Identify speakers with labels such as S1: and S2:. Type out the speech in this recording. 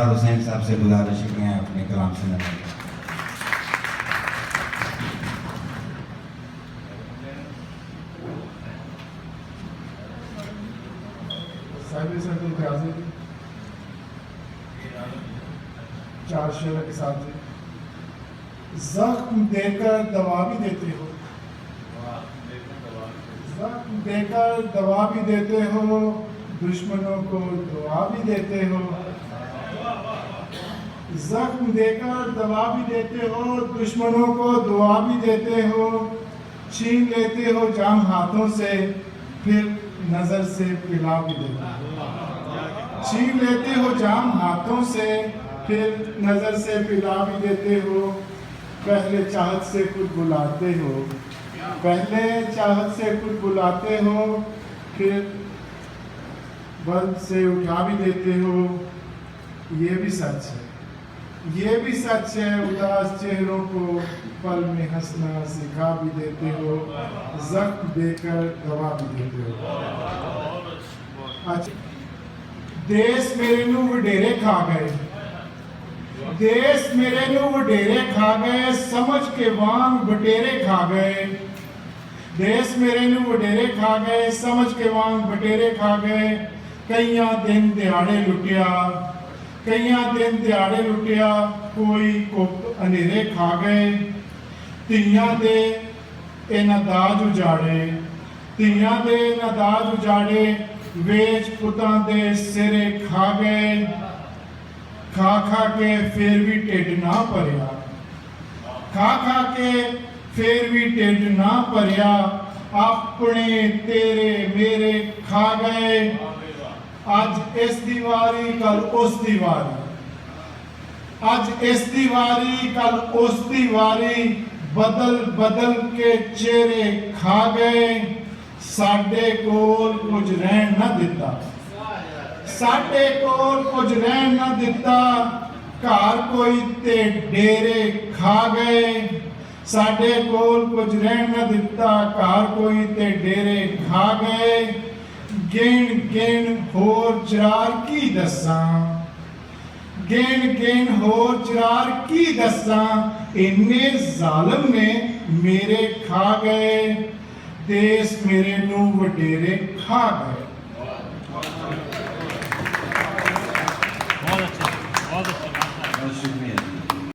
S1: हुसैन साहब से गुजारिश की है अपने कलाम सुनाने की।
S2: चार शेर के साथ जख्म देकर दवा भी देते हो, जख्म देकर दवा भी देते हो, दुश्मनों को दुआ भी देते हो। जख्म देकर दवा भी देते हो, दुश्मनों को दुआ भी देते हो। छीन लेते हो जाम हाथों से, फिर नजर से पिला भी देते हो। छीन लेते हो जाम हाथों से, फिर नजर से पिला भी देते हो। पहले चाहत से खुद बुलाते हो, पहले चाहत से खुद बुलाते हो, फिर बल से उठा भी देते हो। ये भी सच है, ये भी सच है, उदास चेहरों को पल में हंसना सिखा भी देते हो। जख्म देकर दवा भी देते हो। अच्छा, देश मेरे नू वडेरे खा गए, देश मेरे नू वडेरे खा गए, समझ के वांग बटेरे खा गए। देश मेरे नू वडेरे खा गए, समझ के वांग बटेरे खा गए। कईयां दिन दिहाड़े लुटिया, कईयां दिन दिहाड़े लुटिया, कोई कुप अनेरे खा गए। ਧੀਆਂ ਦੇ ਇਹਨਾਂ ਦਾਜ ਉਜਾੜੇ, ਧੀਆਂ ਦੇ ਇਹਨਾਂ ਦਾਜ ਉਜਾੜੇ, ਵੇਚ ਪੁੱਤਾਂ ਦੇ ਸਿਰੇ ਖਾ ਗਏ। ਖਾ ਖਾ ਕੇ ਫੇਰ ਵੀ ਢਿੱਡ ਨਾ ਭਰਿਆ, ਖਾ ਖਾ ਕੇ ਫੇਰ ਵੀ ਢਿੱਡ ਨਾ ਭਰਿਆ। ਆਪਣੇ ਤੇਰੇ ਮੇਰੇ ਖਾ ਗਏ। ਅੱਜ ਇਸ ਦੀ ਵਾਰੀ ਕੱਲ ਉਸ ਦੀ ਵਾਰੀ, ਅੱਜ ਇਸ ਦੀ ਵਾਰੀ ਕੱਲ ਉਸ ਦੀ ਵਾਰੀ। बदल बदल के चेहरे खा गए। साडे कोल कुछ रहन ना दिता, साडे कोल कुछ रहन ना दिता। घर कोई ते डेरे खा गए। साडे कोल कुछ रहन ना दिता, घर कोई ते डेरे खा गए। गिन गिन होर चरार की दसां, गिन गिन होर चरार की दसां। इन्ने जालिम ने मेरे खा गए, देश मेरे नू वडेरे खा गए।